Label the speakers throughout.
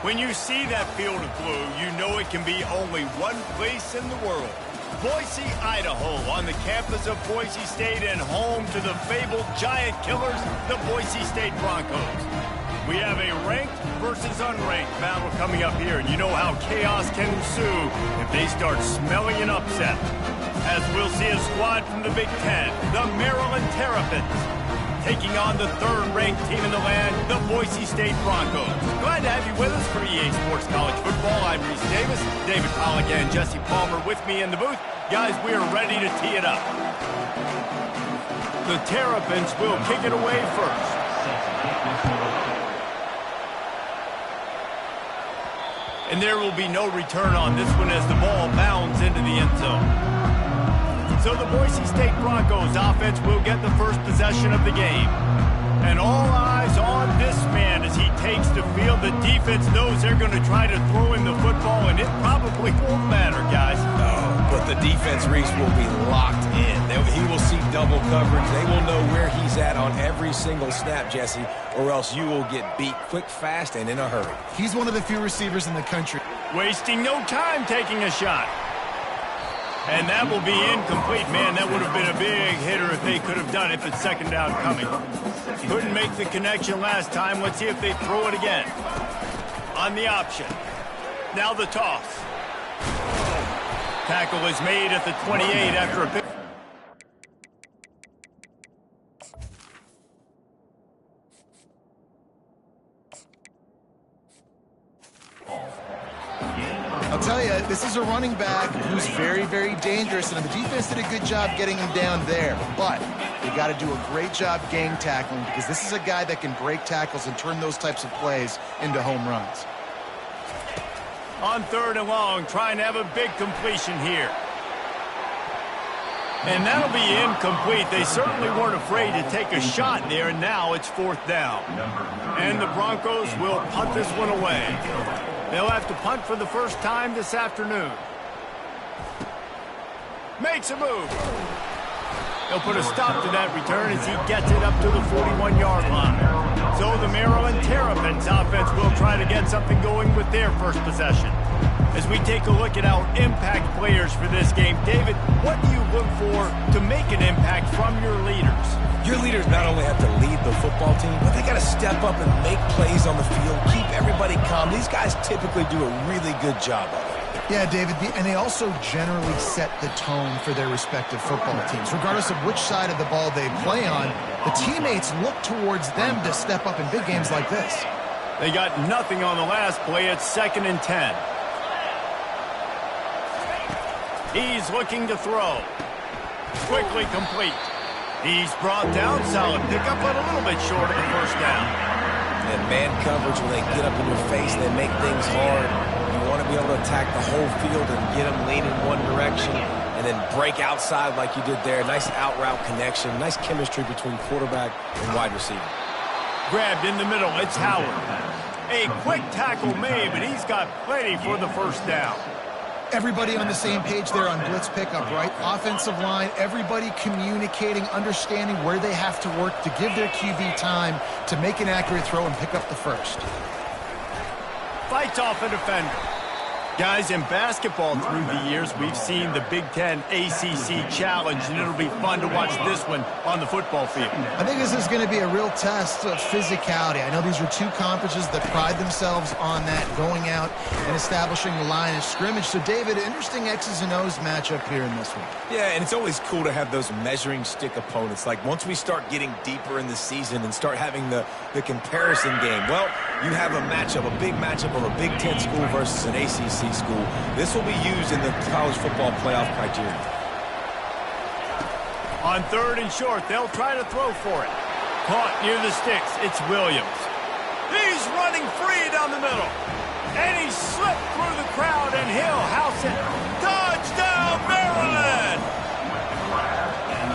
Speaker 1: When you see that field of blue, you know it can be only one place in the world. Boise, Idaho, on the campus of Boise State and home to the fabled giant killers, the Boise State Broncos. We have a ranked versus unranked battle coming up here, and you know how chaos can ensue if they start smelling an upset. As we'll see a squad from the Big Ten, the Maryland Terrapins, taking on the third-ranked team in the land, the Boise State Broncos. Glad to have you with us for EA Sports College Football. I'm Reese Davis, David Pollack and Jesse Palmer with me in the booth. Guys, we are ready to tee it up. The Terrapins will kick it away first. And there will be no return on this one as the ball bounds into the end zone. So the Boise State Broncos offense will get the first possession of the game. And all eyes on this man as he takes the field. The defense knows they're going to try to throw him the football, and it probably won't matter, guys.
Speaker 2: Oh, but the defense, Reese, will be locked in. He will see double coverage. They will know where he's at on every single snap, Jesse, or else you will get beat quick, fast, and in a hurry.
Speaker 3: He's one of the few receivers in the country.
Speaker 1: Wasting no time taking a shot. And that will be incomplete. Man, that would have been a big hitter if they could have done it, but second down coming. Couldn't make the connection last time. Let's see if they throw it again. On the option. Now the toss. Tackle is made at the 28 after a pick.
Speaker 3: I'll tell you, this is a running back who's very, very dangerous, and the defense did a good job getting him down there. But they got to do a great job gang tackling because this is a guy that can break tackles and turn those types of plays into home runs.
Speaker 1: On third and long, trying to have a big completion here. And that'll be incomplete. They certainly weren't afraid to take a shot there, and now it's fourth down. And the Broncos will punt this one away. They'll have to punt for the first time this afternoon. Makes a move. They'll put a stop to that return as he gets it up to the 41-yard line. So the Maryland Terrapins offense will try to get something going with their first possession. As we take a look at our impact players for this game, David, what do you look for to make an impact from your leaders?
Speaker 2: Your leaders not only have to lead the football team, but they got to step up and make plays on the field, keep everybody calm. These guys typically do a really good job of it.
Speaker 3: Yeah, David, and they also generally set the tone for their respective football teams. Regardless of which side of the ball they play on, the teammates look towards them to step up in big games like this.
Speaker 1: They got nothing on the last play. It's 2nd and 10. He's looking to throw. Quickly complete. He's brought down. Solid pickup, but a little bit short of the first down.
Speaker 2: And man coverage, when they get up in your face, they make things hard. You want to be able to attack the whole field and get them leaning one direction and then break outside like you did there. Nice out route connection. Nice chemistry between quarterback and wide receiver.
Speaker 1: Grabbed in the middle. It's Howard. A quick tackle made, but he's got plenty for the first down.
Speaker 3: Everybody on the same page there on blitz pickup, right? Offensive line, everybody communicating, understanding where they have to work to give their QB time to make an accurate throw and pick up the first.
Speaker 1: Fights off a defender. Guys, in basketball through the years, we've seen the Big Ten ACC Challenge, and it'll be fun to watch this one on the football field.
Speaker 3: I think this is going to be a real test of physicality. I know these are two conferences that pride themselves on that, going out and establishing the line of scrimmage. So, David, interesting X's and O's matchup here in this one.
Speaker 2: Yeah, and it's always cool to have those measuring stick opponents. Like, once we start getting deeper in the season and start having the comparison game, well, you have a matchup, a big matchup of a Big Ten school versus an ACC school. This will be used in the college football playoff criteria.
Speaker 1: On third and short, they'll try to throw for it. Caught near the sticks. It's Williams. He's running free down the middle. And he slipped through the crowd, and he'll house it. Touchdown, Maryland!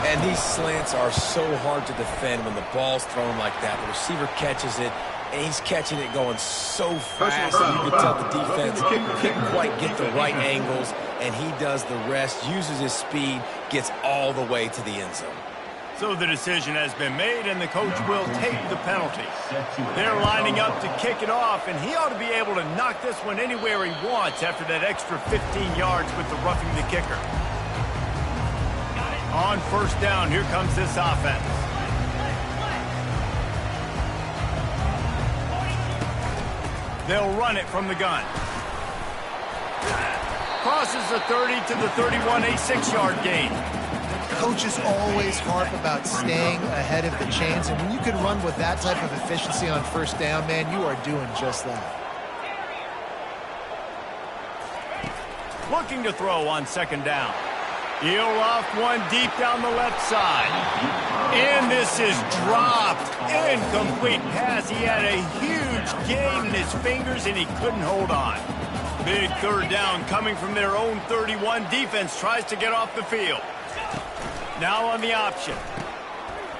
Speaker 2: And these slants are so hard to defend when the ball's thrown like that. The receiver catches it, and he's catching it going so fast that you can tell the defense couldn't quite get the right angles, and he does the rest, uses his speed, gets all the way to the end zone.
Speaker 1: So the decision has been made, and the coach will take the penalty. They're lining up to kick it off, and he ought to be able to knock this one anywhere he wants after that extra 15 yards with the roughing the kicker. On first down, here comes this offense. They'll run it from the gun. Crosses the 30 to the 31, a 6-yard gain.
Speaker 3: Coaches always harp about staying ahead of the chains, and when you can run with that type of efficiency on first down, man, you are doing just that.
Speaker 1: Looking to throw on second down. He'll loft one deep down the left side. And this is dropped. Incomplete pass. He had a huge gain in his fingers, and he couldn't hold on. Big third down coming from their own 31. Defense tries to get off the field. Now on the option.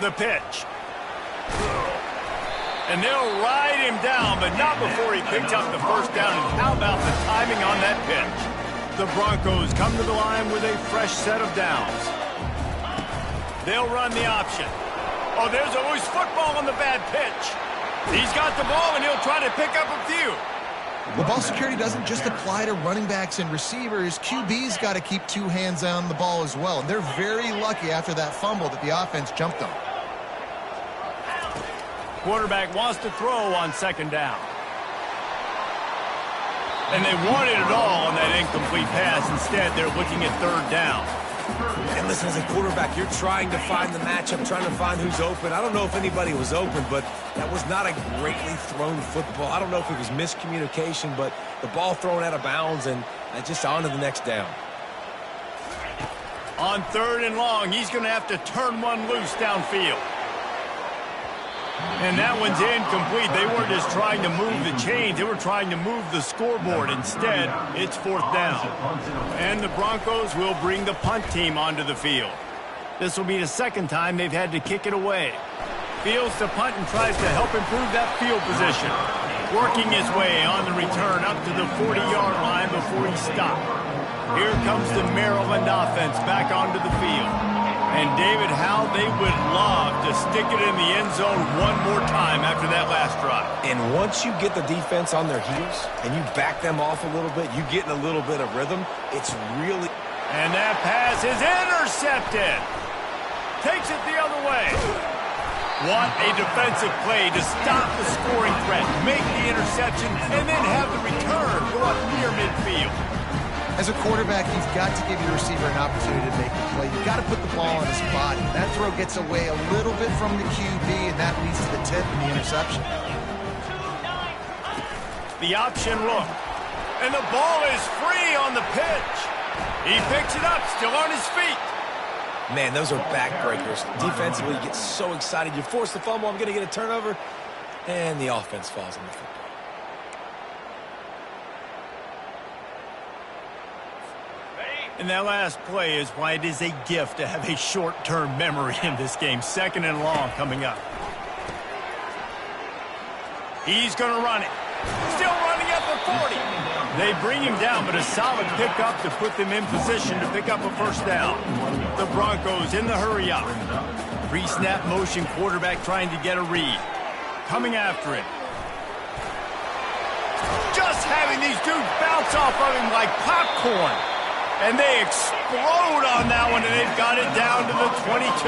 Speaker 1: The pitch. And they'll ride him down, but not before he picks up the first down. And how about the timing on that pitch? The Broncos come to the line with a fresh set of downs. They'll run the option. Oh, there's a loose football on the bad pitch. He's got the ball, and he'll try to pick up a few.
Speaker 3: The ball security doesn't just apply to running backs and receivers. QB's got to keep two hands on the ball as well. And they're very lucky after that fumble that the offense jumped them.
Speaker 1: Quarterback wants to throw on second down. And they wanted it all on that incomplete pass. Instead, they're looking at third down.
Speaker 2: And listen, as a quarterback, you're trying to find the matchup, trying to find who's open. I don't know if anybody was open, but that was not a greatly thrown football. I don't know if it was miscommunication, but the ball thrown out of bounds and just on to the next down.
Speaker 1: On third and long, he's going to have to turn one loose downfield. And that one's incomplete. They weren't just trying to move the chains. They were trying to move the scoreboard. Instead, it's fourth down. And the Broncos will bring the punt team onto the field. This will be the second time they've had to kick it away. Fields to punt and tries to help improve that field position. Working his way on the return up to the 40-yard line before he stopped. Here comes the Maryland offense back onto the field. And David, how they would love to stick it in the end zone one more time after that last drive.
Speaker 2: And once you get the defense on their heels and you back them off a little bit, you get in a little bit of rhythm, it's really...
Speaker 1: And that pass is intercepted. Takes it the other way. What a defensive play to stop the scoring threat, make the interception, and then have the return go up near midfield.
Speaker 3: As a quarterback, you've got to give your receiver an opportunity to make the play. You've got to put the ball on his body. That throw gets away a little bit from the QB, and that leads to the tip and the interception.
Speaker 1: The option look. And the ball is free on the pitch. He picks it up, still on his feet.
Speaker 2: Man, those are backbreakers. Defensively, you get so excited. You force the fumble, I'm going to get a turnover, and the offense falls on the football.
Speaker 1: And that last play is why it is a gift to have a short-term memory in this game. Second and long coming up. He's going to run it. Still running at the 40. They bring him down, but a solid pickup to put them in position to pick up a first down. The Broncos in the hurry-up. Pre-snap motion quarterback trying to get a read. Coming after it. Just having these dudes bounce off of him like popcorn. And they explode on that one, and they've got it down to the 22.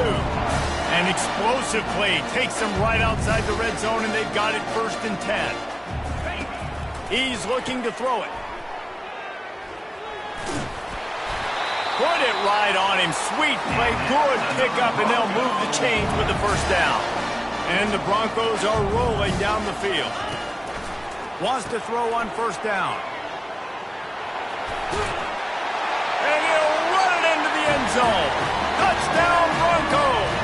Speaker 1: An explosive play takes them right outside the red zone, and they've got it 1st and 10. He's looking to throw it. Put it right on him. Sweet play, good pickup, and they'll move the chains with the first down. And the Broncos are rolling down the field. Wants to throw on first down. And he'll run it into the end zone. Touchdown, Broncos.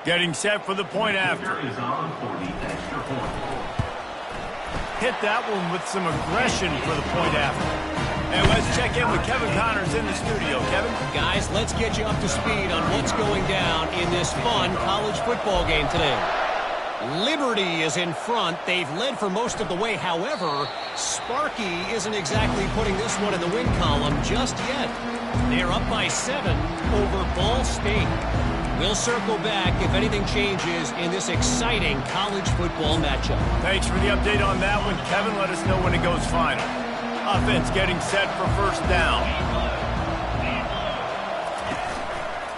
Speaker 1: Getting set for the point after. hit that one with some aggression for the point after. And let's check in with Kevin Connors in the studio. Kevin?
Speaker 4: Guys, let's get you up to speed on what's going down in this fun college football game today. Liberty is in front. They've led for most of the way. However, Sparky isn't exactly putting this one in the win column just yet. They're up by 7 over Ball State. We'll circle back if anything changes in this exciting college football matchup.
Speaker 1: Thanks for the update on that one, Kevin. Let us know when it goes final. Offense getting set for first down.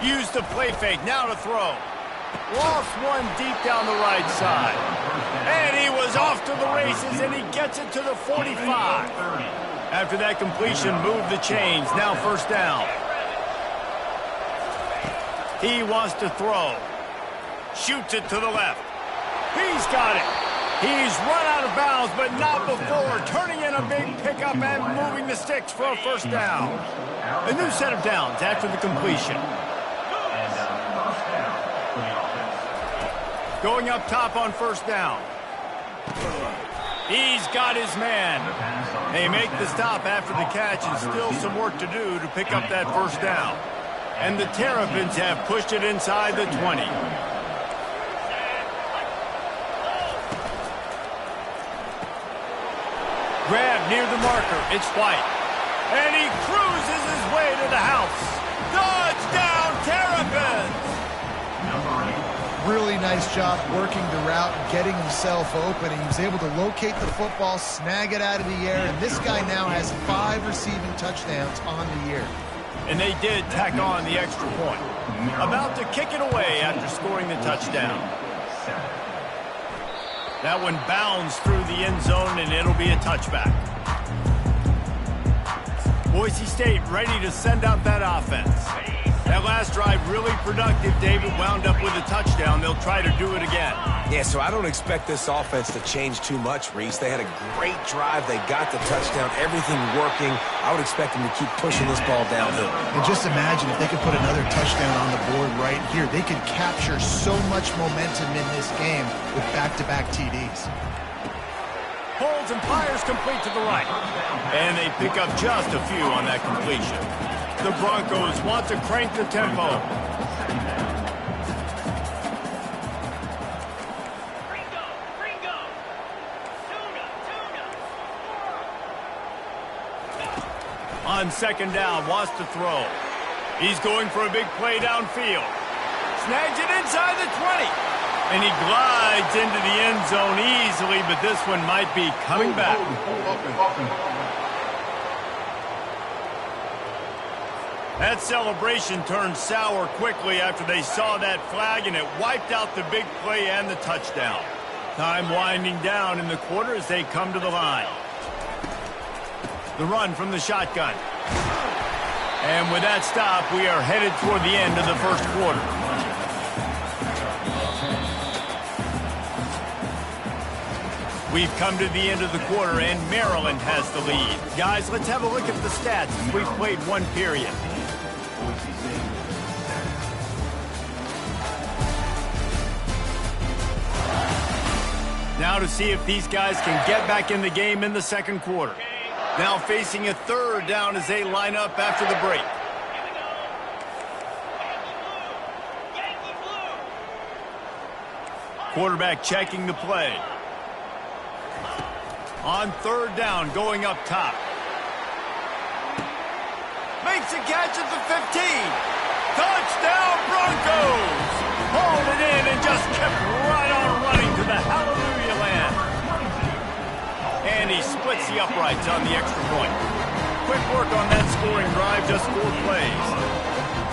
Speaker 1: Use the play fake. Now to throw. Lost one deep down the right side. And he was off to the races, and he gets it to the 45. After that completion, move the chains. Now first down. He wants to throw. Shoots it to the left. He's got it. He's run out of bounds, but not before. Turning in a big pickup and moving the sticks for a first down. A new set of downs after the completion. Going up top on first down. He's got his man. They make the stop after the catch, and still some work to do to pick up that first down. And the Terrapins have pushed it inside the 20. Grab near the marker. It's White. And he cruises his way to the house. Touchdown, Terrapins!
Speaker 3: Really nice job working the route, getting himself open. He was able to locate the football, snag it out of the air, and this guy now has 5 receiving touchdowns on the year.
Speaker 1: And they did tack on the extra point. About to kick it away after scoring the touchdown. That one bounds through the end zone, and it'll be a touchback. Boise State ready to send out that offense. That last drive really productive. David wound up with a touchdown. They'll try to do it again.
Speaker 2: Yeah, so I don't expect this offense to change too much, Reese. They had a great drive. They got the touchdown. Everything working. I would expect them to keep pushing this ball downhill.
Speaker 3: And just imagine if they could put another touchdown on the board right here. They could capture so much momentum in this game with back-to-back TDs.
Speaker 1: Holds and fires complete to the right. And they pick up just a few on that completion. The Broncos want to crank the tempo. On second down, wants to throw. He's going for a big play downfield. Snags it inside the 20. And he glides into the end zone easily, but this one might be coming back. That celebration turned sour quickly after they saw that flag, and it wiped out the big play and the touchdown. Time winding down in the quarter as they come to the line. The run from the shotgun. And with that stop, we are headed toward the end of the first quarter. We've come to the end of the quarter, and Maryland has the lead. Guys, let's have a look at the stats. We've played one period. Now to see if these guys can get back in the game in the second quarter. Now facing a third down as they line up after the break. Quarterback checking the play. On third down, going up top. Makes a catch at the 15. Touchdown, Broncos! Hauled it in and just kept right on running to the hallelujah land. And he splits the uprights on the extra point. Quick work on that scoring drive, just 4 plays.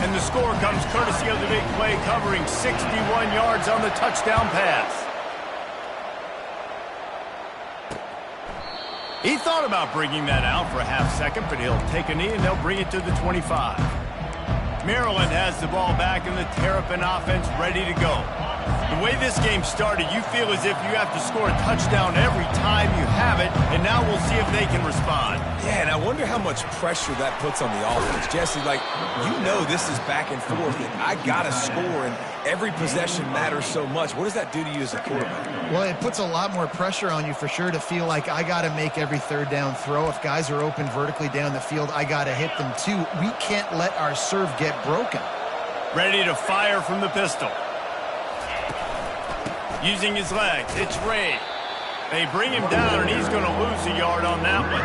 Speaker 1: And the score comes courtesy of the big play, covering 61 yards on the touchdown pass. He thought about bringing that out for a half second, but he'll take a knee and they'll bring it to the 25. Maryland has the ball back and the Terrapin offense ready to go. The way this game started, you feel as if you have to score a touchdown every time you have it, and now we'll see if they can respond.
Speaker 2: Yeah, and I wonder how much pressure that puts on the offense. Jesse, like, you know this is back and forth, and I got to score, and every possession matters so much. What does that do to you as a quarterback?
Speaker 3: Well, it puts a lot more pressure on you for sure to feel like I got to make every third down throw. If guys are open vertically down the field, I got to hit them too. We can't let our serve get broken.
Speaker 1: Ready to fire from the pistol. Using his legs, it's Ray. They bring him down, and he's going to lose a yard on that one.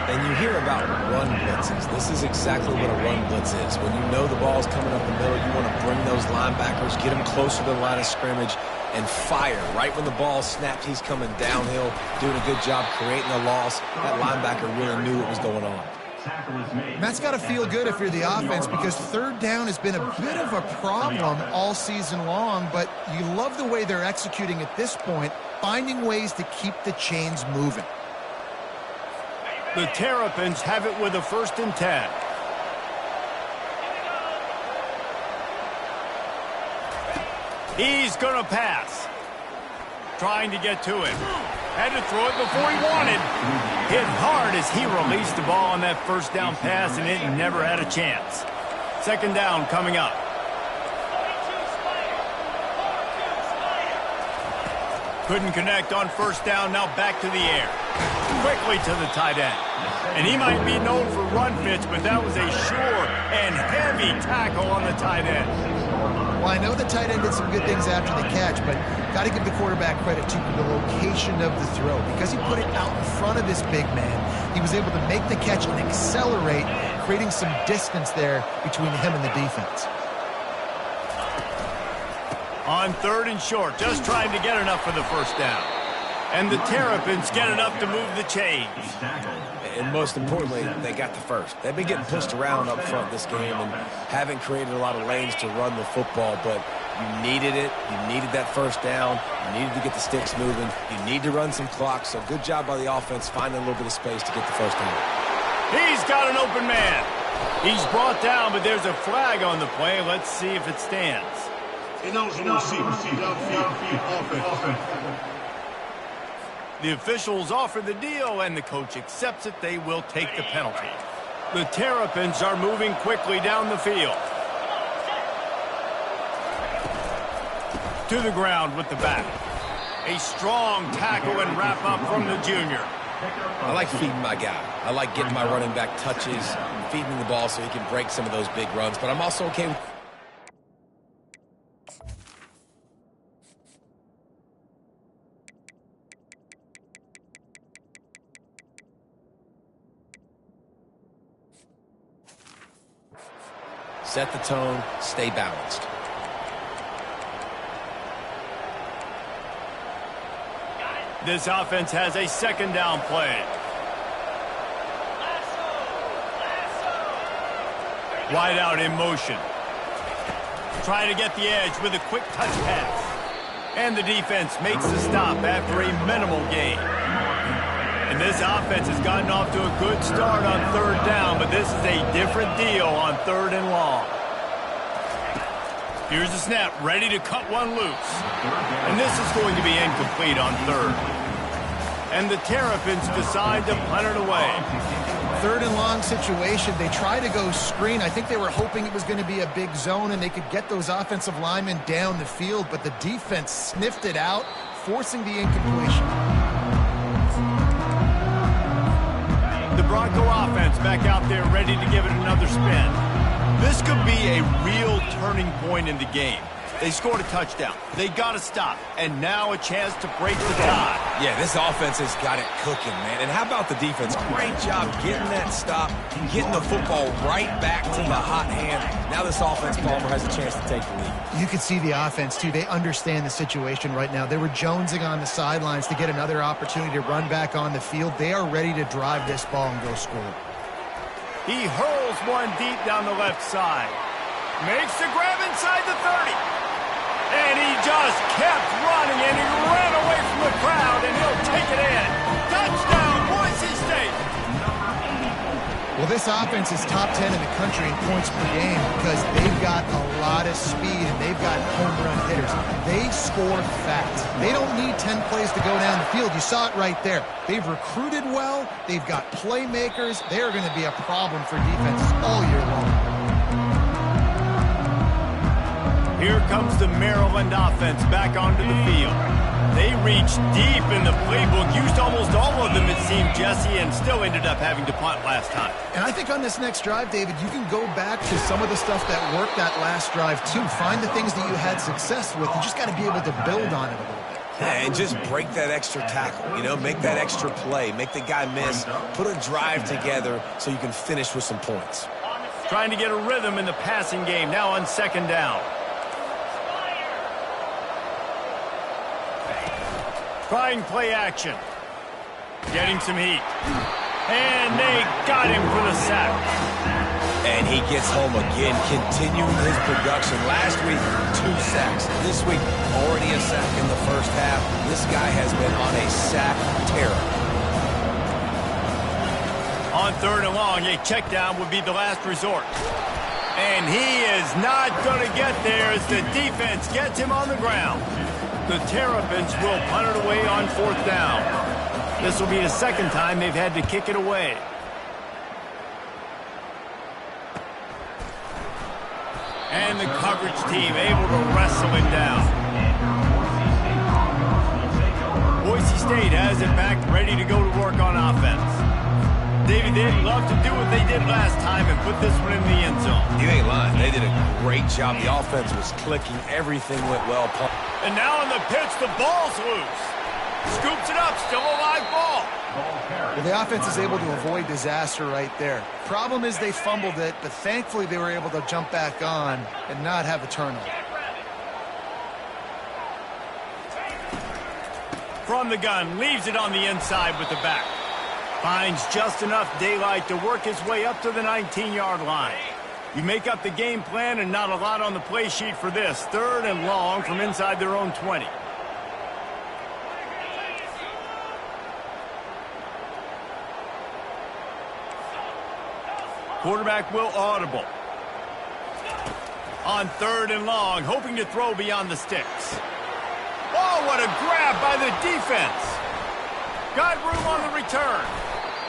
Speaker 2: And you hear about run blitzes. This is exactly what a run blitz is. When you know the ball's coming up the middle, you want to bring those linebackers, get them closer to the line of scrimmage, and fire. Right when the ball snapped, he's coming downhill, doing a good job creating a loss. That linebacker really knew what was going on.
Speaker 3: And that's got to feel good if you're the offense, because third down has been a bit of a problem all season long, but you love the way they're executing at this point, finding ways to keep the chains moving.
Speaker 1: The Terrapins have it with a 1st and 10. He's going to pass. Trying to get to him. Had to throw it before he wanted. Hit hard as he released the ball on that 1st down pass, and it never had a chance. 2nd down coming up. Couldn't connect on 1st down, now back to the air. Quickly to the tight end. And he might be known for run fits, but that was a sure and heavy tackle on the tight end.
Speaker 3: Well, I know the tight end did some good things after the catch, but got to give the quarterback credit to the location of the throw. Because he put it out in front of this big man, he was able to make the catch and accelerate, creating some distance there between him and the defense.
Speaker 1: On 3rd and short, just trying to get enough for the 1st down. And the Terrapins get enough to move the chains.
Speaker 2: And most importantly, they got the first. They've been getting pushed around up front this game and haven't created a lot of lanes to run the football, but you needed it. You needed that 1st down. You needed to get the sticks moving. You need to run some clock, so good job by the offense finding a little bit of space to get the 1st down.
Speaker 1: He's got an open man. He's brought down, but there's a flag on the play. Let's see if it stands. The officials offer the deal, and the coach accepts it. They will take the penalty. The Terrapins are moving quickly down the field. To the ground with the back. A strong tackle and wrap up from the junior.
Speaker 2: I like feeding my guy. I like getting my running back touches, feeding the ball so he can break some of those big runs, but I'm also okay with set the tone, stay balanced.
Speaker 1: This offense has a 2nd down play. Wide out in motion. Trying to get the edge with a quick touch pass. And the defense makes the stop after a minimal gain. And this offense has gotten off to a good start on 3rd down, but this is a different deal on 3rd and long. Here's the snap, ready to cut one loose. And this is going to be incomplete on 3rd. And the Terrapins decide to punt it away.
Speaker 3: 3rd and long situation. They try to go screen. I think they were hoping it was going to be a big zone and they could get those offensive linemen down the field, but the defense sniffed it out, forcing the incompletion.
Speaker 1: The Bronco offense back out there ready to give it another spin. This could be a real turning point in the game. They scored a touchdown. They got to stop. And now a chance to break the tie.
Speaker 2: Yeah, this offense has got it cooking, man. And how about the defense? Great job getting that stop, getting the football right back to the hot hand. Now this offense, Palmer, has a chance to take the lead.
Speaker 3: You can see the offense, too. They understand the situation right now. They were jonesing on the sidelines to get another opportunity to run back on the field. They are ready to drive this ball and go score.
Speaker 1: He hurls one deep down the left side. Makes the grab inside the 30. And he just kept running, and he ran away from the crowd, and he'll take it in. Touchdown, Boise State.
Speaker 3: Well, this offense is top 10 in the country in points per game because they've got a lot of speed and they've got home run hitters. They score fast. They don't need 10 plays to go down the field. You saw it right there. They've recruited well. They've got playmakers. They are going to be a problem for defenses all year long.
Speaker 1: Here comes the Maryland offense back onto the field. They reached deep in the playbook, used almost all of them, it seemed, Jesse, and still ended up having to punt last time.
Speaker 3: And I think on this next drive, David, you can go back to some of the stuff that worked that last drive, too. Find the things that you had success with. You just got to be able to build on it a little bit.
Speaker 2: Yeah, and just break that extra tackle, make that extra play, make the guy miss, put a drive together so you can finish with some points.
Speaker 1: Trying to get a rhythm in the passing game, now on second down. Trying play action. Getting some heat. And they got him for the sack.
Speaker 2: And he gets home again, continuing his production. Last week, 2 sacks. This week, already a sack in the first half. This guy has been on a sack terror.
Speaker 1: On third and long, a check down would be the last resort. And he is not going to get there as the defense gets him on the ground. The Terrapins will punt it away on fourth down. This will be the second time they've had to kick it away. And the coverage team able to wrestle him down. Boise State has it back, ready to go to work on offense. David, they'd love to do what they did last time and put this one in the end zone.
Speaker 2: You ain't lying. They did a great job. The offense was clicking. Everything went well.
Speaker 1: And now on the pitch, the ball's loose. Scoops it up, still a live ball.
Speaker 3: Well, the offense is able to avoid disaster right there. Problem is they fumbled it, but thankfully they were able to jump back on and not have a turnover.
Speaker 1: From the gun, leaves it on the inside with the back. Finds just enough daylight to work his way up to the 19-yard line. You make up the game plan and not a lot on the play sheet for this. Third and long from inside their own 20. Quarterback will audible. On third and long, hoping to throw beyond the sticks. Oh, what a grab by the defense. Got room on the return.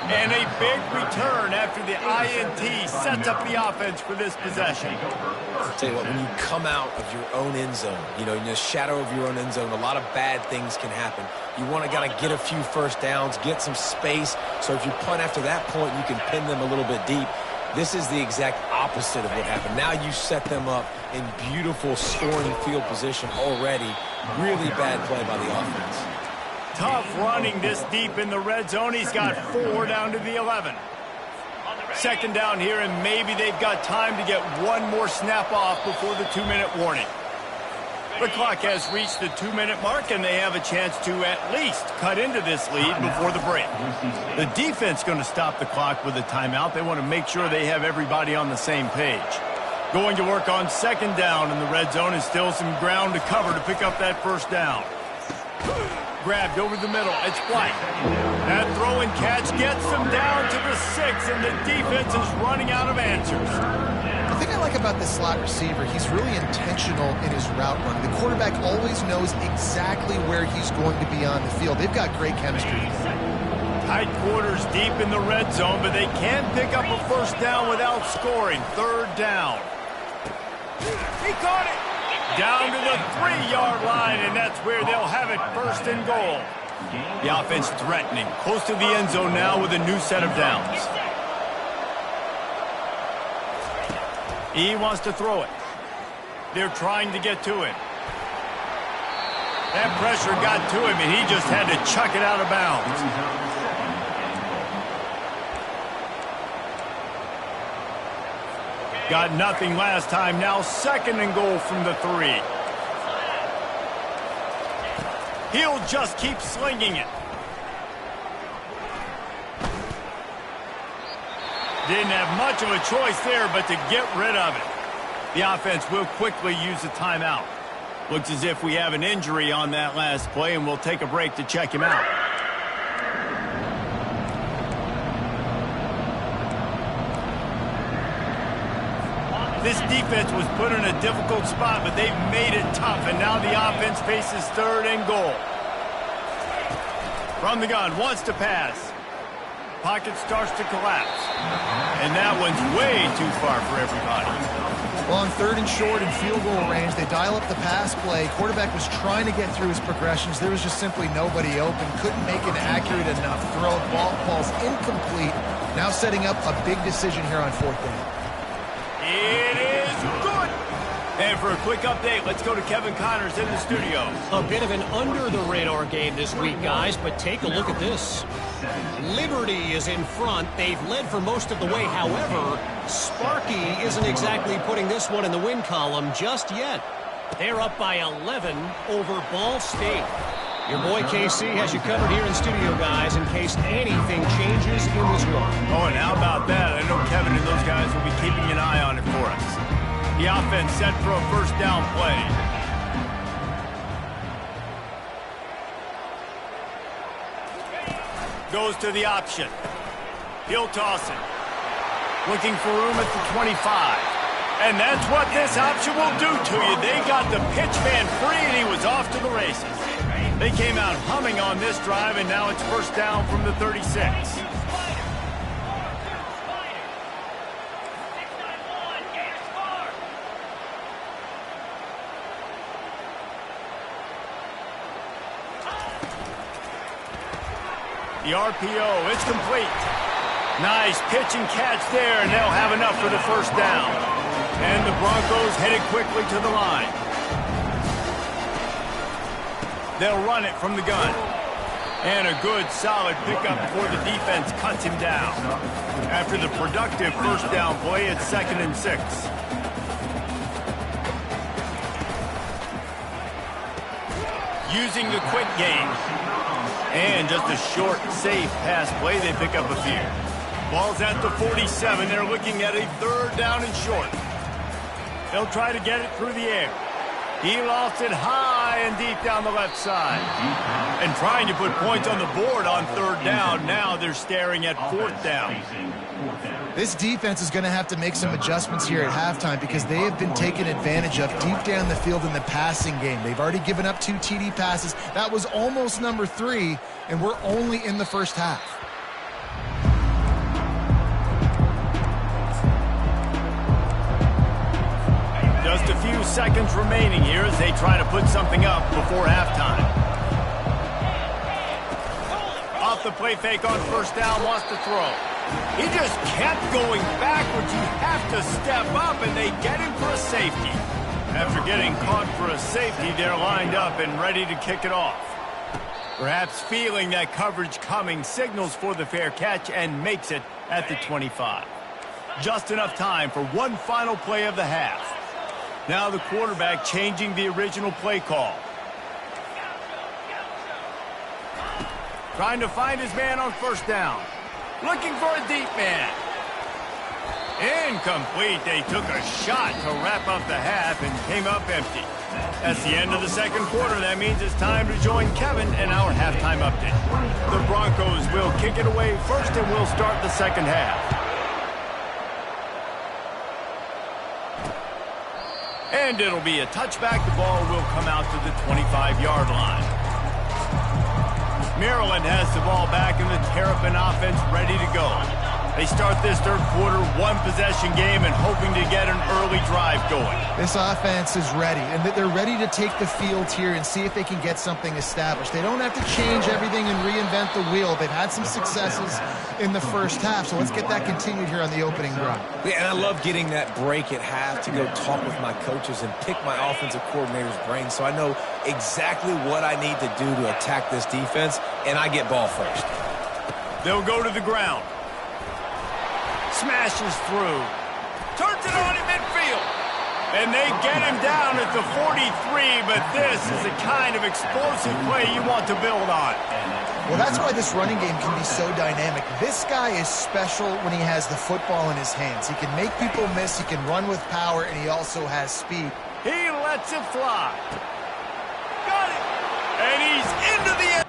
Speaker 1: And a big return after the INT sets up the offense for this possession.
Speaker 2: I'll tell you what, when you come out of your own end zone, in the shadow of your own end zone, a lot of bad things can happen. You want to get a few first downs, get some space, so if you punt after that point, you can pin them a little bit deep. This is the exact opposite of what happened. Now you set them up in beautiful scoring field position already. Really bad play by the offense.
Speaker 1: Tough running this deep in the red zone. He's got 4 down to the 11. Second down here, and maybe they've got time to get one more snap off before the 2-minute warning. The clock has reached the 2-minute mark, and they have a chance to at least cut into this lead before the break. The defense going to stop the clock with a timeout. They want to make sure they have everybody on the same page. Going to work on second down in the red zone, and still some ground to cover to pick up that first down. Grabbed over the middle. It's White. That throw and catch gets them down to the 6, and the defense is running out of answers.
Speaker 3: The thing I like about this slot receiver, he's really intentional in his route running. The quarterback always knows exactly where he's going to be on the field. They've got great chemistry.
Speaker 1: Tight quarters deep in the red zone, but they can pick up a first down without scoring. Third down. He caught it. Down to the 3-yard line, and that's where they'll have it, first and goal. The offense threatening, close to the end zone now with a new set of downs. He wants to throw it. They're trying to get to him. That pressure got to him, and he just had to chuck it out of bounds. Got nothing last time. Now second and goal from the 3. He'll just keep slinging it. Didn't have much of a choice there but to get rid of it. The offense will quickly use a timeout. Looks as if we have an injury on that last play, and we'll take a break to check him out. This defense was put in a difficult spot, but they've made it tough, and now the offense faces third and goal. From the gun, wants to pass. Pocket starts to collapse. And that one's way too far for everybody.
Speaker 3: Well, on third and short and field goal range, they dial up the pass play. Quarterback was trying to get through his progressions. There was just simply nobody open. Couldn't make an accurate enough throw. Ball's incomplete. Now setting up a big decision here on fourth down.
Speaker 1: It is good. And for a quick update, let's go to Kevin Connors in the studio.
Speaker 4: A bit of an under-the-radar game this week, guys, but take a look at this. Liberty is in front. They've led for most of the way. However, Sparky isn't exactly putting this one in the win column just yet. They're up by 11 over Ball State. Your boy KC has you covered here in studio, guys, in case anything changes in this one.
Speaker 1: Oh, and how about that? I know Kevin and those guys will be keeping an eye on it for us. The offense set for a first down play. Goes to the option. He'll toss it. Looking for room at the 25. And that's what this option will do to you. They got the pitch man free, and he was off to the races. They came out humming on this drive, and now it's first down from the 36. The RPO, it's complete. Nice pitch and catch there, and they'll have enough for the first down. And the Broncos headed quickly to the line. They'll run it from the gun. And a good, solid pickup before the defense cuts him down. After the productive first down play, it's 2nd and 6. Using the quick game. And just a short, safe pass play. They pick up a few. Ball's at the 47. They're looking at a third down and short. They'll try to get it through the air. He lost it high and deep down the left side. And trying to put points on the board on third down. Now they're staring at fourth down.
Speaker 3: This defense is going to have to make some adjustments here at halftime because they have been taken advantage of deep down the field in the passing game. They've already given up 2 TD passes. That was almost number 3, and we're only in the first half.
Speaker 1: Just a few seconds remaining here as they try to put something up before halftime. Off the play fake on first down, wants to throw. He just kept going backwards. You have to step up, and they get him for a safety. After getting caught for a safety, they're lined up and ready to kick it off. Perhaps feeling that coverage coming, signals for the fair catch and makes it at the 25. Just enough time for one final play of the half. Now the quarterback changing the original play call. Trying to find his man on first down. Looking for a deep man. Incomplete. They took a shot to wrap up the half and came up empty. That's the end of the second quarter. That means it's time to join Kevin in our halftime update. The Broncos will kick it away first, and we'll start the second half. And it'll be a touchback. The ball will come out to the 25-yard line. Maryland has the ball back in the Terrapin offense ready to go. They start this third quarter one-possession game and hoping to get an early drive going.
Speaker 3: This offense is ready, and they're ready to take the field here and see if they can get something established. They don't have to change everything and reinvent the wheel. They've had some successes in the first half, so let's get that continued here on the opening drive.
Speaker 2: Yeah, and I love getting that break at half to go talk with my coaches and pick my offensive coordinator's brain so I know exactly what I need to do to attack this defense, and I get ball first.
Speaker 1: They'll go to the ground. Smashes through. Turns it on in midfield. And they get him down at the 43, but this is the kind of explosive play you want to build on.
Speaker 3: Well, that's why this running game can be so dynamic. This guy is special when he has the football in his hands. He can make people miss, he can run with power, and he also has speed.
Speaker 1: He lets it fly. Got it. And he's into the end.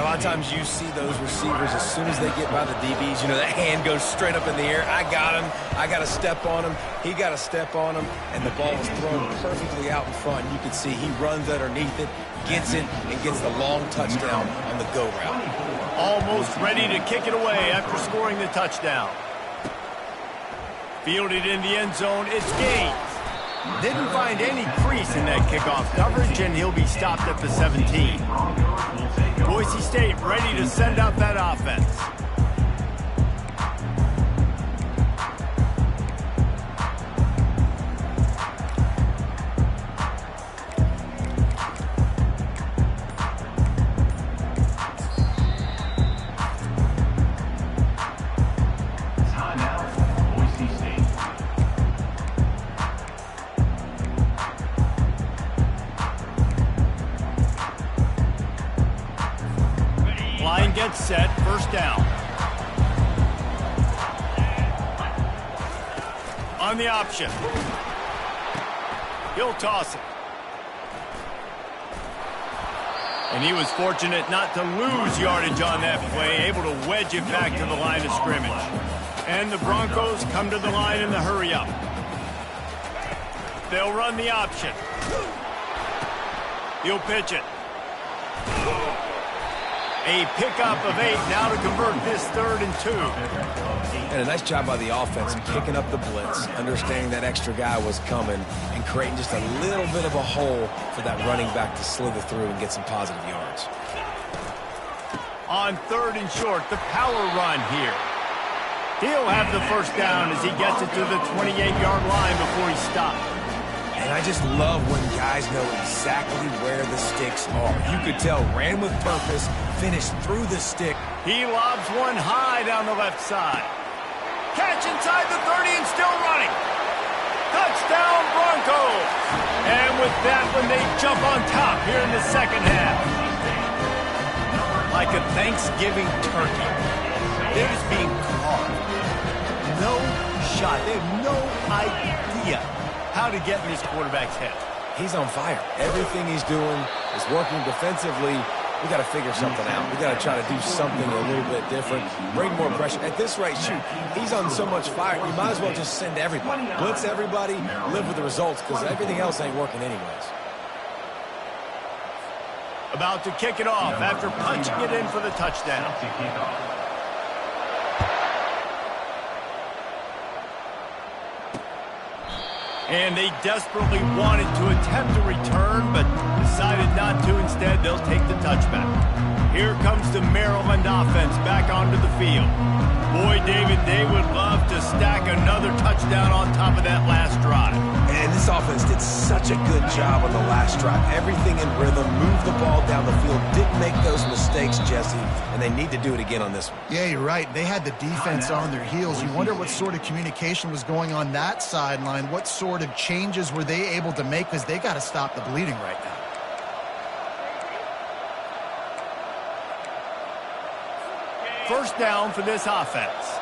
Speaker 2: lot of times you see those receivers, as soon as they get by the DBs, you know, that hand goes straight up in the air. I got him. I got to step on him. He got to step on him. And the ball is thrown perfectly out in front. You can see he runs underneath it, gets it, and gets the long touchdown on the go route.
Speaker 1: Almost ready to kick it away after scoring the touchdown. Fielded in the end zone, it's Gaines. Didn't find any crease in that kickoff coverage, and he'll be stopped at the 17. Boise State ready to send out that offense. Line gets set, first down. On the option. He'll toss it. And he was fortunate not to lose yardage on that play, able to wedge it back to the line of scrimmage. And the Broncos come to the line in the hurry-up. They'll run the option. He'll pitch it. A pickup of 8 now to convert this 3rd and 2.
Speaker 2: And a nice job by the offense picking up the blitz, understanding that extra guy was coming, and creating just a little bit of a hole for that running back to slither through and get some positive yards.
Speaker 1: On 3rd and short, the power run here. He'll have the first down as he gets it to the 28-yard line before he stops.
Speaker 2: And I just love when guys know exactly where the sticks are. You could tell, ran with purpose, finished through the stick.
Speaker 1: He lobs one high down the left side. Catch inside the 30 and still running. Touchdown Broncos. And with that one, they jump on top here in the second half. Like a Thanksgiving turkey. They're just being carved. No shot. They have no idea how to get in this quarterback's head.
Speaker 2: He's on fire. Everything he's doing is working defensively. We got to figure something out. We got to try to do something a little bit different. Bring more pressure. At this rate, shoot, he's on so much fire. You might as well just send everybody. Blitz everybody, live with the results, because everything else ain't working anyways.
Speaker 1: About to kick it off after punching it in for the touchdown. And they desperately wanted to attempt a return, but decided not to. Instead, they'll take the touchback. Here comes the Maryland offense back onto the field. Boy, David, they would love to stack another touchdown on top of that last drive.
Speaker 2: And this offense did such a good job on the last drive. Everything in rhythm, moved the ball down the field, didn't make those mistakes, Jesse, and they need to do it again on this one.
Speaker 3: Yeah, you're right. They had the defense on their heels. You wonder what sort of communication was going on that sideline. What sort of changes were they able to make, because they got to stop the bleeding right now.
Speaker 1: First down for this offense.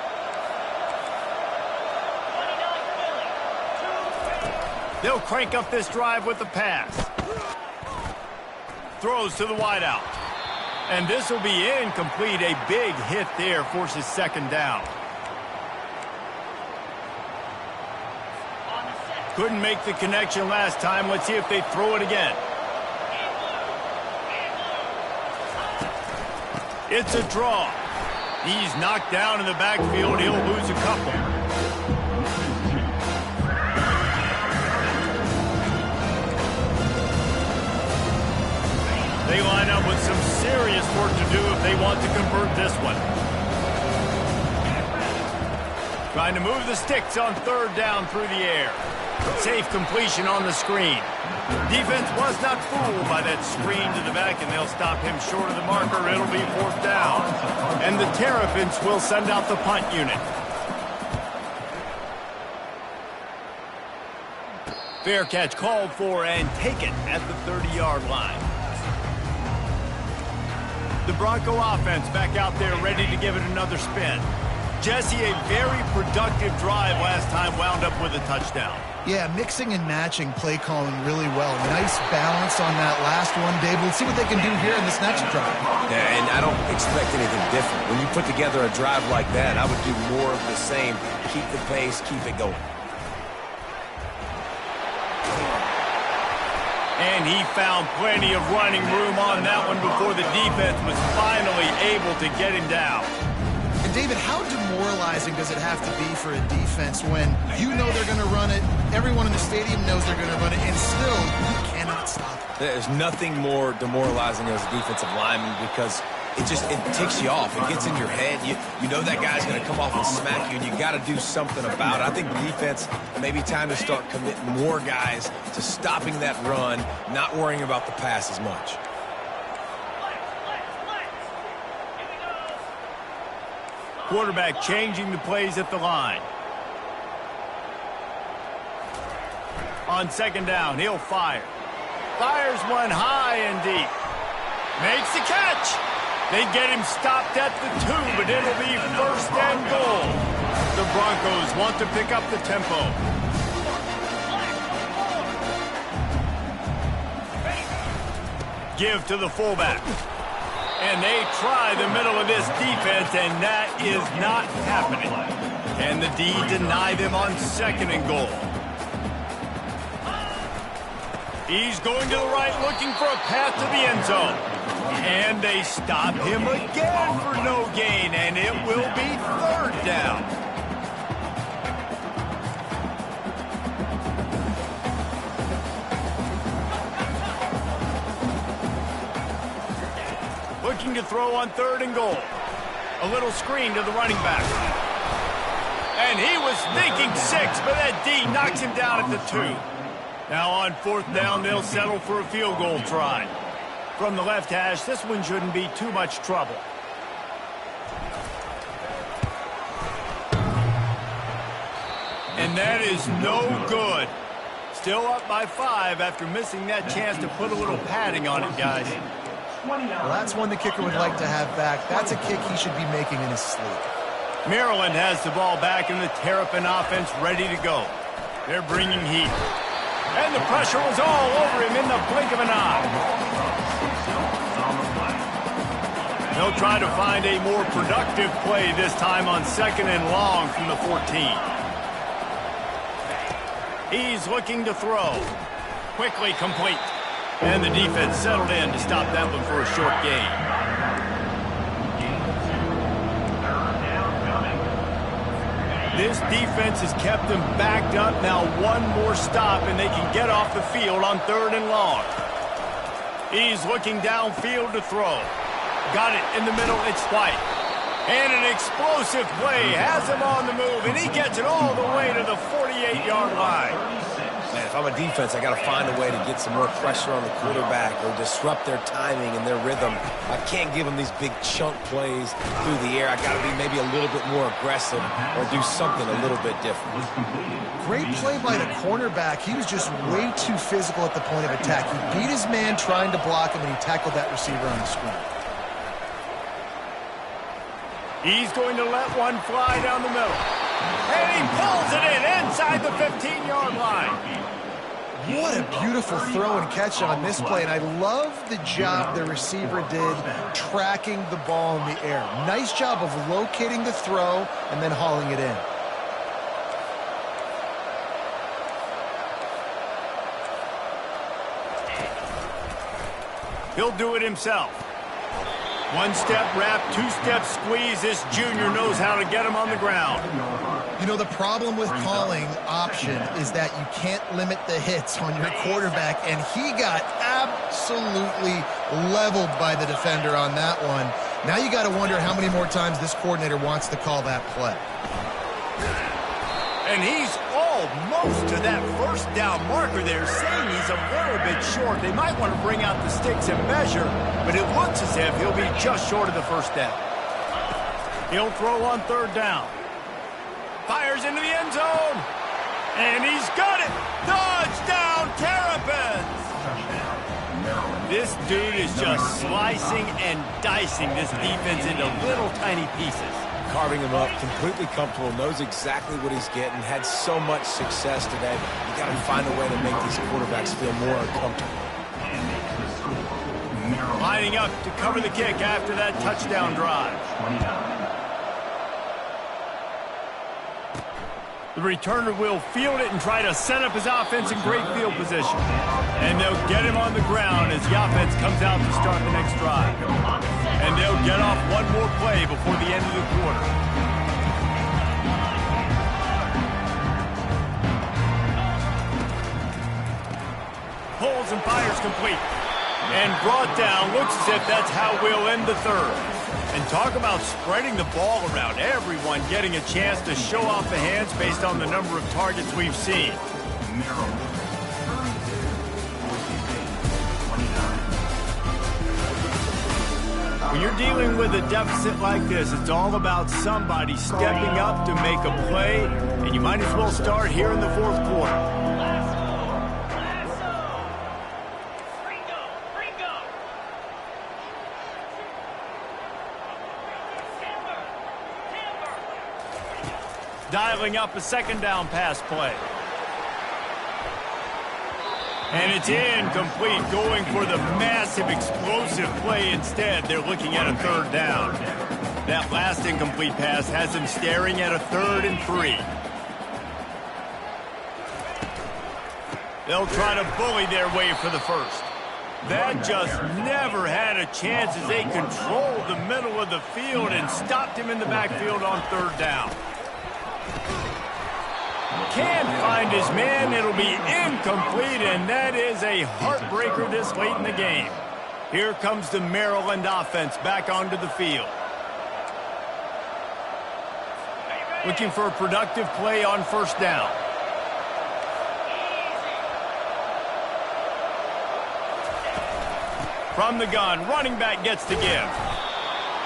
Speaker 1: They'll crank up this drive with the pass. Throws to the wideout. And this will be incomplete. A big hit there forces second down. Couldn't make the connection last time. Let's see if they throw it again. It's a draw. He's knocked down in the backfield. He'll lose a couple. They line up with some serious work to do if they want to convert this one. Trying to move the sticks on 3rd down through the air. Safe completion on the screen. Defense was not fooled by that screen to the back, and they'll stop him short of the marker. It'll be 4th down. And the Terrapins will send out the punt unit. Fair catch called for and taken at the 30-yard line. The Bronco offense back out there ready to give it another spin. Jesse, a very productive drive last time wound up with a touchdown.
Speaker 3: Yeah, mixing and matching play calling really well. Nice balance on that last one, Dave. We'll see what they can do here in this next drive.
Speaker 2: Yeah, and I don't expect anything different. When you put together a drive like that, I would do more of the same. Keep the pace, keep it going.
Speaker 1: And he found plenty of running room on that one before the defense was finally able to get him down.
Speaker 3: And David, how demoralizing does it have to be for a defense when you know they're going to run it, everyone in the stadium knows they're going to run it, and still you cannot stop it?
Speaker 2: There's nothing more demoralizing as a defensive lineman because it ticks you off. It gets in your head. You know that guy's going to come off and smack you, and you got to do something about it. I think the defense, maybe time to start committing more guys to stopping that run, not worrying about the pass as much.
Speaker 1: Quarterback changing the plays at the line. On second down, he'll fire. Fires one high and deep. Makes the catch. They get him stopped at the 2, but it'll be first and goal. The Broncos want to pick up the tempo. Give to the fullback. And they try the middle of this defense, and that is not happening. And the D deny them on second and goal. He's going to the right, looking for a path to the end zone. And they stop him again for no gain, and it will be third down. Looking to throw on third and goal. A little screen to the running back. And he was thinking 6, but that D knocks him down at the 2. Now on fourth down, they'll settle for a field goal try. From the left hash, this one shouldn't be too much trouble. And that is no good. Still up by 5 after missing that chance to put a little padding on it, guys.
Speaker 3: Well, that's one the kicker would like to have back. That's a kick he should be making in his sleep.
Speaker 1: Maryland has the ball back in the Terrapin offense ready to go. They're bringing heat. And the pressure was all over him in the blink of an eye. They'll try to find a more productive play this time on second and long from the 14. He's looking to throw. Quickly complete. And the defense settled in to stop that one for a short gain. This defense has kept them backed up. Now one more stop, and they can get off the field on third and long. He's looking downfield to throw. Got it in the middle. It's White. And an explosive play has him on the move, and he gets it all the way to the 48-yard line.
Speaker 2: Man, if I'm a defense, I got to find a way to get some more pressure on the quarterback or disrupt their timing and their rhythm. I can't give them these big chunk plays through the air. I got to be maybe a little bit more aggressive or do something a little bit different.
Speaker 3: Great play by the cornerback. He was just way too physical at the point of attack. He beat his man trying to block him, and he tackled that receiver on the screen.
Speaker 1: He's going to let one fly down the middle. And he pulls it in inside the 15-yard line.
Speaker 3: What a beautiful throw and catch on this play. And I love the job the receiver did tracking the ball in the air. Nice job of locating the throw and then hauling it in.
Speaker 1: He'll do it himself. One-step wrap, two-step squeeze. This junior knows how to get him on the ground.
Speaker 3: You know, the problem with calling option is that you can't limit the hits on your quarterback, and he got absolutely leveled by the defender on that one. Now you got to wonder how many more times this coordinator wants to call that play.
Speaker 1: And he's almost to that first down marker there, saying he's a little bit short. They might want to bring out the sticks and measure, but it looks as if he'll be just short of the first down. He'll throw on third down. Fires into the end zone. And he's got it. Touchdown, Terrapins. This dude is just slicing and dicing this defense into little tiny pieces.
Speaker 2: carving him up, completely comfortable, knows exactly what he's getting, had so much success today. You got to find a way to make these quarterbacks feel more uncomfortable.
Speaker 1: Lining up to cover the kick after that touchdown drive. The returner will field it and try to set up his offense in great field position. And they'll get him on the ground as the offense comes out to start the next drive. And they'll get off one more play before the end of the quarter. Pulls and fires complete. And brought down. Looks as if that's how we'll end the third. And talk about spreading the ball around. Everyone getting a chance to show off the hands based on the number of targets we've seen. When you're dealing with a deficit like this, it's all about somebody stepping up to make a play, and you might as well start here in the fourth quarter. Dialing up a second down pass play. And it's incomplete, going for the massive explosive play instead. They're looking at a third down. That last incomplete pass has them staring at a 3rd and 3. They'll try to bully their way for the first. That just never had a chance as they controlled the middle of the field and stopped him in the backfield on 3rd down. Can't find his man. It'll be incomplete, and that is a heartbreaker this late in the game. Here comes the Maryland offense back onto the field. Looking for a productive play on 1st down. From the gun, running back gets the give.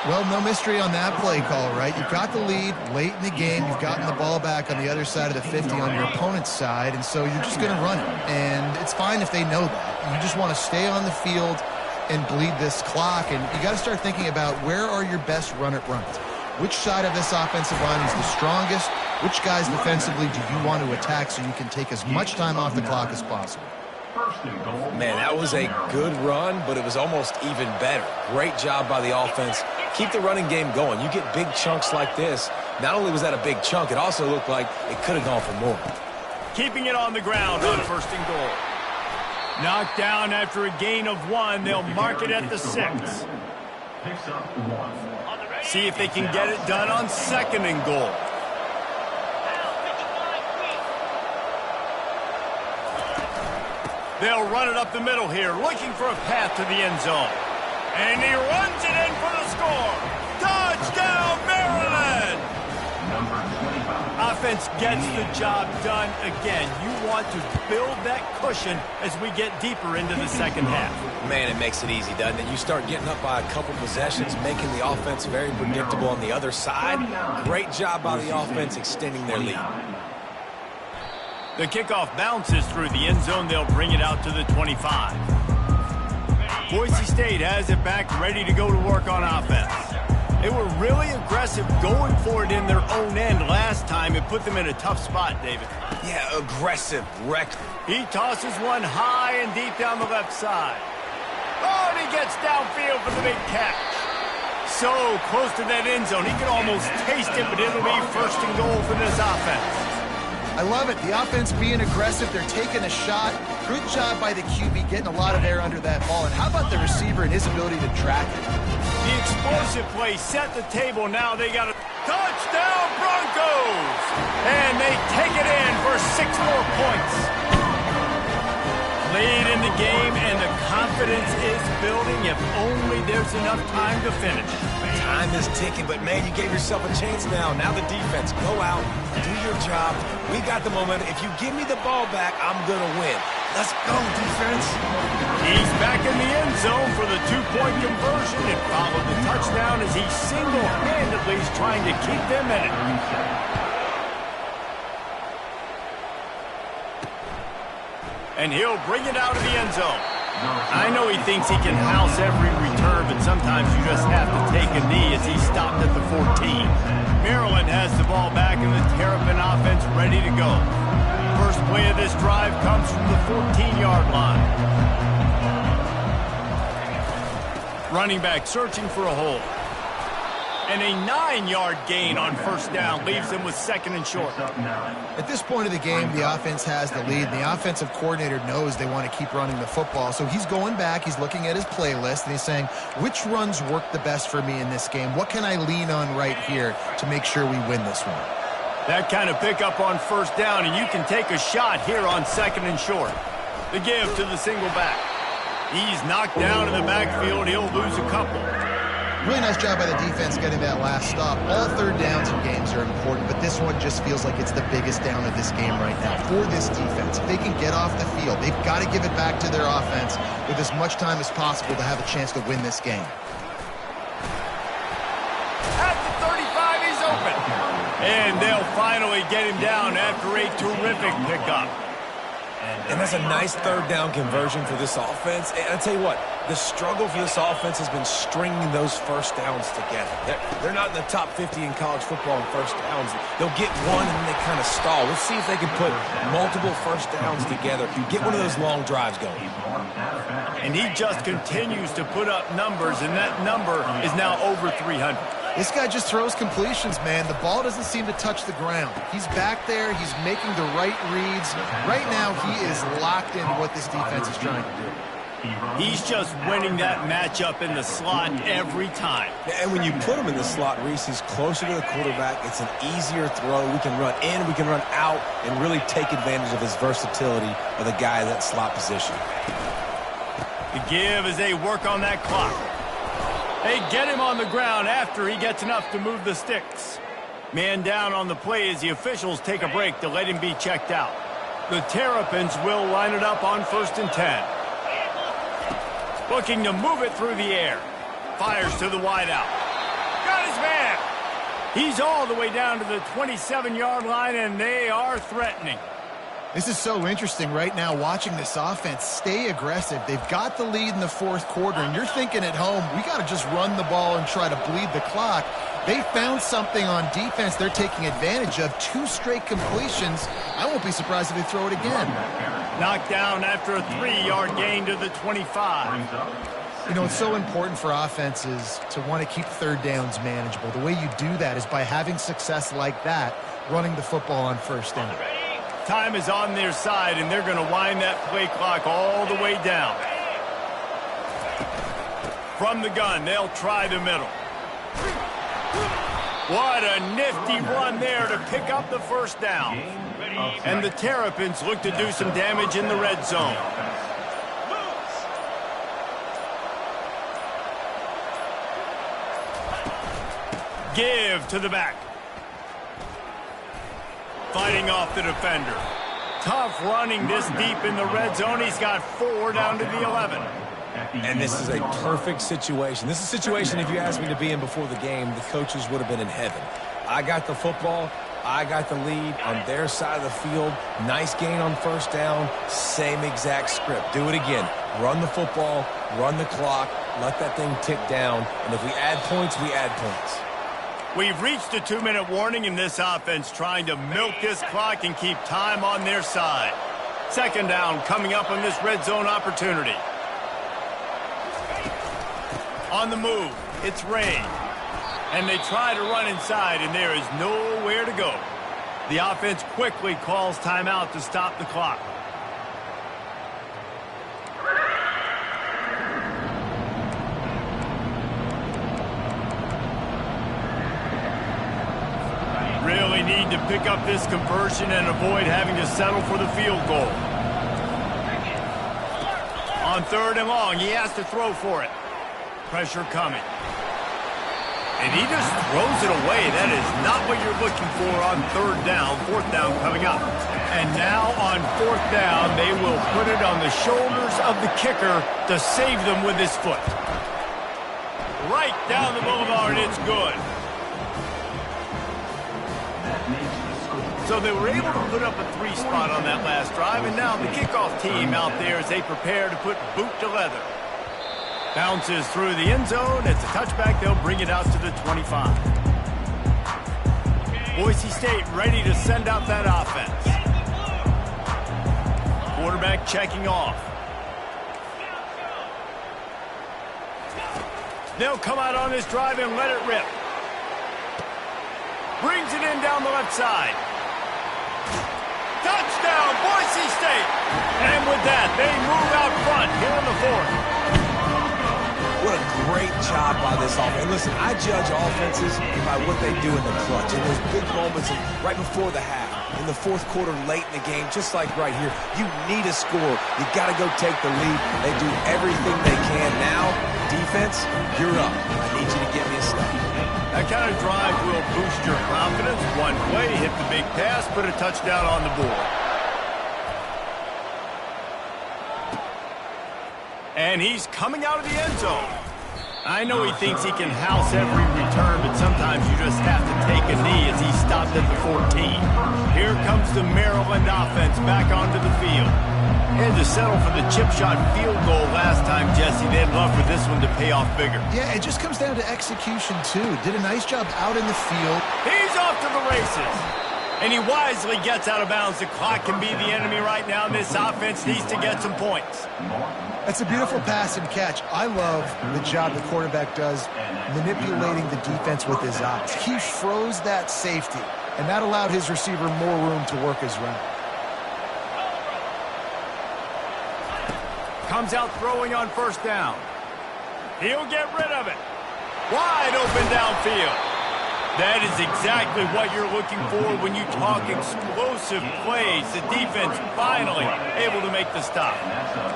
Speaker 3: Well, no mystery on that play call, right? You've got the lead late in the game. You've gotten the ball back on the other side of the 50 on your opponent's side, and so you're just going to run it. And it's fine if they know that. You just want to stay on the field and bleed this clock, and you got to start thinking about where are your best run-it-runs. Which side of this offensive line is the strongest? Which guys defensively do you want to attack so you can take as much time off the clock as possible?
Speaker 2: Man, that was a good run, but it was almost even better. Great job by the offense. Keep the running game going. You get big chunks like this. Not only was that a big chunk, it also looked like it could have gone for more. Keeping it on the ground on 1st and goal.
Speaker 1: Knocked down after a gain of 1. They'll mark it at the 6. See if they can get it done on 2nd and goal. They'll run it up the middle here, looking for a path to the end zone. And he runs it in for the score. Touchdown, Maryland! Offense gets the job done again. You want to build that cushion as we get deeper into the second half.
Speaker 2: Man, it makes it easy, doesn't it? You start getting up by a couple possessions, making the offense very predictable on the other side. Great job by the offense extending their lead.
Speaker 1: The kickoff bounces through the end zone. They'll bring it out to the 25. Boise State has it back, ready to go to work on offense. They were really aggressive going for it in their own end last time. It put them in a tough spot, David.
Speaker 2: Yeah, aggressive, reckless.
Speaker 1: He tosses one high and deep down the left side. Oh, and he gets downfield for the big catch. So close to that end zone. He can almost taste it, but it'll be 1st and goal for this offense.
Speaker 3: I love it. The offense being aggressive. They're taking a shot. Good job by the QB getting a lot of air under that ball. And how about the receiver and his ability to track it?
Speaker 1: The explosive play set the table. Now they got a touchdown Broncos. And they take it in for 6 more points. Lead in the game, and the confidence is building if only there's enough time to finish.
Speaker 2: Time is ticking, but man, you gave yourself a chance now. Now the defense, go out, do your job. We got the momentum. If you give me the ball back, I'm going to win. Let's go, defense.
Speaker 1: He's back in the end zone for the 2-point conversion and followed the touchdown as he single-handedly is trying to keep them in it. And he'll bring it out of the end zone. I know he thinks he can house every return, but sometimes you just have to take a knee as he stopped at the 14. Maryland has the ball back and the Terrapin offense ready to go. First play of this drive comes from the 14-yard line. Running back searching for a hole. And a 9-yard gain on first down leaves them with second and short.
Speaker 3: At this point of the game, the offense has the lead. And the offensive coordinator knows they want to keep running the football. So he's going back, he's looking at his playlist, and he's saying, which runs work the best for me in this game? What can I lean on right here to make sure we win this one?
Speaker 1: That kind of pickup on first down, and you can take a shot here on second and short. The give to the single back. He's knocked down in the backfield. He'll lose a couple.
Speaker 3: Really nice job by the defense getting that last stop. All third downs in games are important, but this one just feels like it's the biggest down of this game right now for this defense. If they can get off the field, they've got to give it back to their offense with as much time as possible to have a chance to win this game.
Speaker 1: At the 35, he's open. And they'll finally get him down after a terrific pickup.
Speaker 2: And that's a nice third down conversion for this offense. And I'll tell you what, the struggle for this offense has been stringing those first downs together. They're not in the top 50 in college football in first downs. They'll get one and then they kind of stall. Let's see if they can put multiple first downs together. Get one of those long drives going.
Speaker 1: And he just continues to put up numbers, and that number is now over 300.
Speaker 3: This guy just throws completions, man. The ball doesn't seem to touch the ground. He's back there. He's making the right reads. Right now, he is locked into what this defense is trying to do.
Speaker 1: He's just winning that matchup in the slot every time.
Speaker 2: And when you put him in the slot, Reese, he's closer to the quarterback. It's an easier throw. We can run in, we can run out, and really take advantage of his versatility of the guy in that slot position.
Speaker 1: The give as they work on that clock. They get him on the ground after he gets enough to move the sticks. Man down on the play as the officials take a break to let him be checked out. The Terrapins will line it up on 1st and 10. Looking to move it through the air. Fires to the wideout. Got his man. He's all the way down to the 27-yard line, and they are threatening.
Speaker 3: This is so interesting right now, watching this offense stay aggressive. They've got the lead in the fourth quarter, and you're thinking at home, we got to just run the ball and try to bleed the clock. They found something on defense they're taking advantage of. 2 straight completions. I won't be surprised if they throw it again.
Speaker 1: Knocked down after a 3-yard gain to the 25.
Speaker 3: You know, it's so important for offenses to want to keep third downs manageable. The way you do that is by having success like that, running the football on first down.
Speaker 1: Time is on their side, and they're going to wind that play clock all the way down. From the gun, they'll try the middle. What a nifty run there to pick up the first down. And the Terrapins look to do some damage in the red zone. Give to the back. Fighting off the defender. Tough running this deep in the red zone. He's got 4 down to the 11.
Speaker 2: And this is a perfect situation. This is a situation, if you asked me to be in before the game, the coaches would have been in heaven. I got the football. I got the lead on their side of the field. Nice gain on first down. Same exact script. Do it again. Run the football. Run the clock. Let that thing tick down. And if we add points, we add points.
Speaker 1: We've reached a 2-minute warning in this offense, trying to milk this clock and keep time on their side. Second down coming up on this red zone opportunity. On the move, it's rain. And they try to run inside, and there is nowhere to go. The offense quickly calls timeout to stop the clock. Really need to pick up this conversion and avoid having to settle for the field goal. On 3rd and long, he has to throw for it. Pressure coming. And he just throws it away. That is not what you're looking for on 3rd down. 4th down coming up. And now on 4th down, they will put it on the shoulders of the kicker to save them with his foot. Right down the boulevard, it's good. So they were able to put up a 3 spot on that last drive, and now the kickoff team out there as they prepare to put boot to leather. Bounces through the end zone. It's a touchback. They'll bring it out to the 25. Boise State ready to send out that offense. Quarterback checking off. They'll come out on this drive and let it rip. Brings it in down the left side. Touchdown, Boise State! And with that, they move out front here in the fourth.
Speaker 2: What a great job by this offense. And listen, I judge offenses by what they do in the clutch. And those big moments right before the half, in the fourth quarter, late in the game, just like right here, you need a score. You got to go take the lead. They do everything they can. Now, defense, you're up. I need you to give me a stop.
Speaker 1: That kind of drive will boost your confidence. One play, hit the big pass, put a touchdown on the board. And he's coming out of the end zone. I know he thinks he can house every return, but sometimes you just have to take a knee as he stopped at the 14. Here comes the Maryland offense back onto the field. Had to settle for the chip shot field goal last time, Jesse. They'd love for this one to pay off bigger.
Speaker 3: Yeah, it just comes down to execution, too. Did a nice job out in the field.
Speaker 1: He's off to the races. And he wisely gets out of bounds. The clock can be the enemy right now, and this offense needs to get some points.
Speaker 3: That's a beautiful pass and catch. I love the job the quarterback does manipulating the defense with his eyes. He froze that safety, and that allowed his receiver more room to work his route.
Speaker 1: Comes out throwing on first down. He'll get rid of it. Wide open downfield. That is exactly what you're looking for when you talk explosive plays. The defense finally able to make the stop.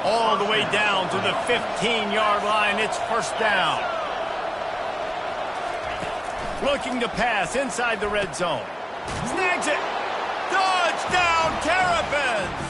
Speaker 1: All the way down to the 15-yard line. It's first down. Looking to pass inside the red zone. Snags it. Touchdown, Terrapins!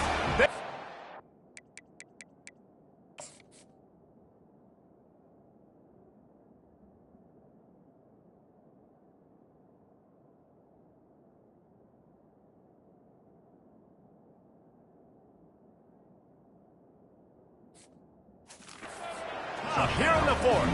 Speaker 1: Here in the fourth.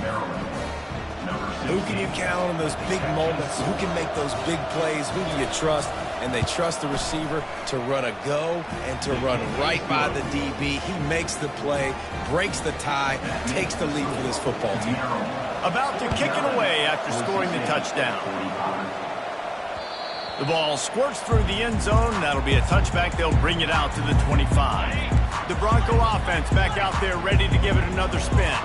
Speaker 2: Who can you count on those big moments? Who can make those big plays? Who do you trust? And they trust the receiver to run a go and to run right by the DB. He makes the play, breaks the tie, takes the lead for this football team.
Speaker 1: About to kick it away after scoring the touchdown. The ball squirts through the end zone. That'll be a touchback. They'll bring it out to the 25. The Bronco offense back out there ready to give it another spin.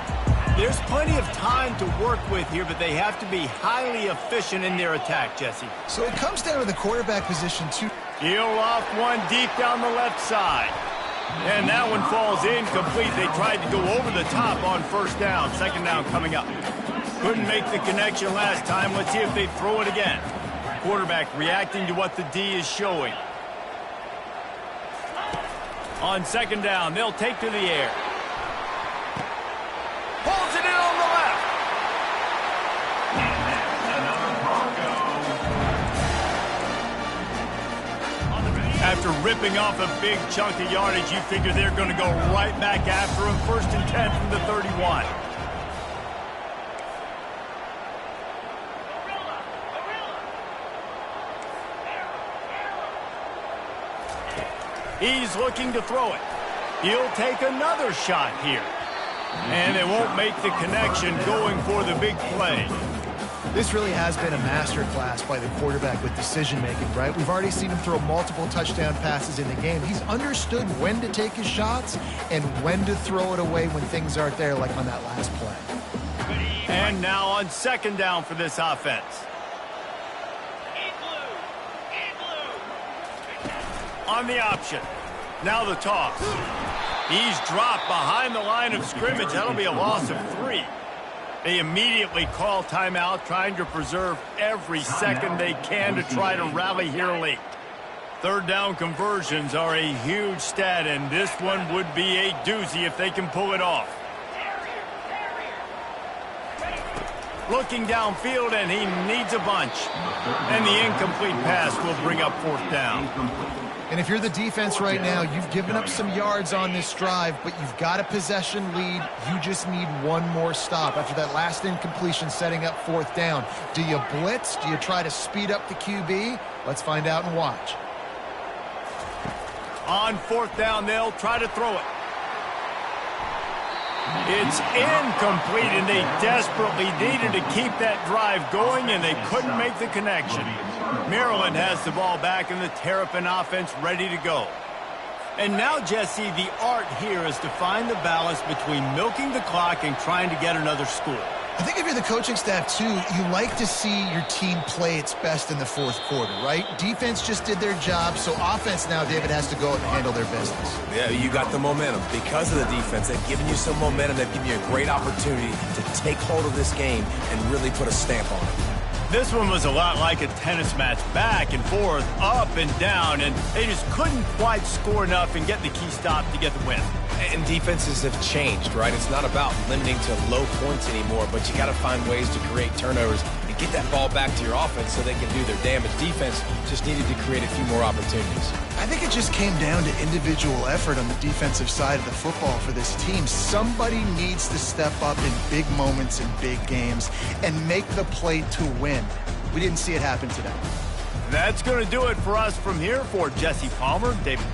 Speaker 1: There's plenty of time to work with here, but they have to be highly efficient in their attack, Jesse.
Speaker 3: So it comes down to the quarterback position, too.
Speaker 1: Peel off one deep down the left side. And that one falls incomplete. They tried to go over the top on first down. Second down coming up. Couldn't make the connection last time. Let's see if they throw it again. Quarterback reacting to what the D is showing. On second down, they'll take to the air. Pulls it in on the left. After ripping off a big chunk of yardage, you figure they're going to go right back after him. First and 10 from the 31. He's looking to throw it. He'll take another shot here. And they won't make the connection going for the big play.
Speaker 3: This really has been a masterclass by the quarterback with decision-making, right? We've already seen him throw multiple touchdown passes in the game. He's understood when to take his shots and when to throw it away when things aren't there, like on that last play.
Speaker 1: And now on second down for this offense. On the option. Now the toss. He's dropped behind the line of scrimmage. That'll be a loss of 3. They immediately call timeout, trying to preserve every second they can to try to rally here late. Third down conversions are a huge stat, and this one would be a doozy if they can pull it off. Looking downfield, and he needs a bunch. And the incomplete pass will bring up 4th down.
Speaker 3: And if you're the defense right now, you've given up some yards on this drive, but you've got a possession lead. You just need one more stop. After that last incompletion setting up 4th down, do you blitz? Do you try to speed up the QB? Let's find out and watch.
Speaker 1: On 4th down, they'll try to throw it. It's incomplete, and they desperately needed to keep that drive going, and they couldn't make the connection. Maryland has the ball back, and the Terrapin offense ready to go. And now, Jesse, the art here is to find the balance between milking the clock and trying to get another score.
Speaker 3: I think if you're the coaching staff, too, you like to see your team play its best in the 4th quarter, right? Defense just did their job, so offense now, David, has to go out and handle their business.
Speaker 2: Yeah, you got the momentum. Because of the defense, they've given you some momentum. They've given you a great opportunity to take hold of this game and really put a stamp on it.
Speaker 1: This one was a lot like a tennis match, back and forth, up and down, and they just couldn't quite score enough and get the key stop to get the win.
Speaker 2: And defenses have changed, right? It's not about limiting to low points anymore, but you got to find ways to create turnovers and get that ball back to your offense so they can do their damage. Defense just needed to create a few more opportunities.
Speaker 3: I think it just came down to individual effort on the defensive side of the football for this team. Somebody needs to step up in big moments in big games and make the play to win. We didn't see it happen today.
Speaker 1: That's going to do it for us from here. For Jesse Palmer, David